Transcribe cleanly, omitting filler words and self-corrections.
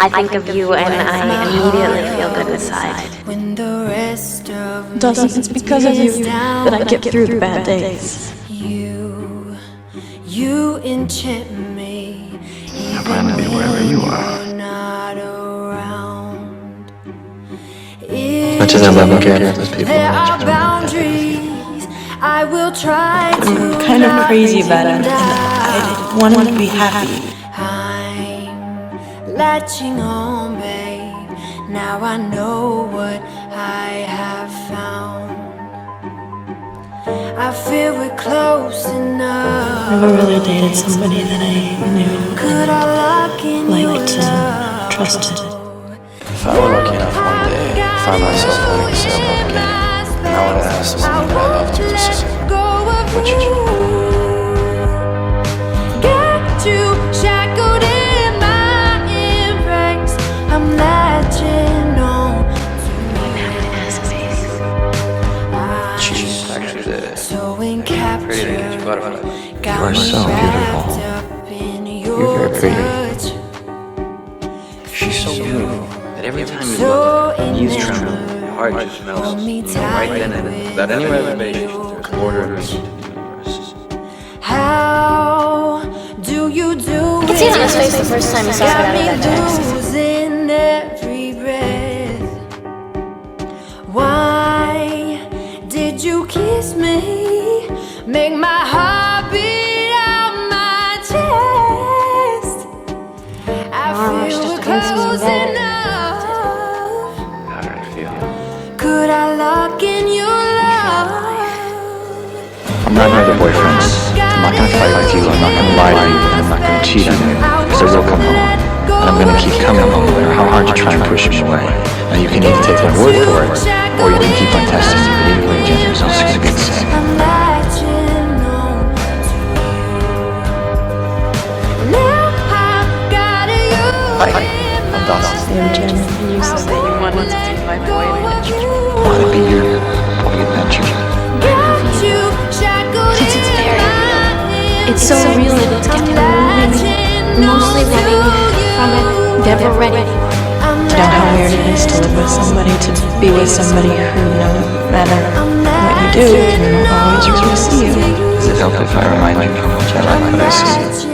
I think of you and I immediately feel good inside. It doesn't. It's because of you that I get through the bad days. You enchant me. I plan to be wherever you are. Much as I love and care for those people, I will try to. I'm kind of crazy about him, and I want him to be happy. I'm latching on, babe. Now I know what I have found. I feel we're close enough. I never really dated somebody that I knew and liked and trusted. If I were lucky enough one day to find myself owning a sailboat again, and I would ask someone that I love to listen, would you? Got you shackled in my embrace. I'm latching on to She's actually so pretty to get you butterfly. You are so beautiful. You're very pretty. She's so beautiful that every time you look at her, you tremble. Your heart just melts. Right then and there, without any reservation, there's a order of peace in the universe. How do you do I could see it on his face the first time he saw it out of that text. losing every breath. Why did you kiss me? Make my heart beat out my chest. I feel we're close enough. How did it feel? Could I lock in your love? I'm not one of the boyfriends. I'm not gonna fight with you, I'm not gonna lie to you, and I'm not gonna cheat on you, because I will come home. And I'm gonna keep coming home, no matter how hard you try and push me away. Now you can either take my word for it, or you can keep on testing me, but either way, Jen, the results are gonna be the same. I'm latching on to you. Now I've got you. Hi, I'm Dawson. I'm Jen, and you said that you wanted to be my boy adventure. I wanna be your boy adventure. Since it's very real. It's so real that it's kept him moving, mostly running from it, never ready. You know how weird it is to live with somebody, to be with somebody who, no matter what you do, can always really see you. Does it help if I remind you how much I like what I see?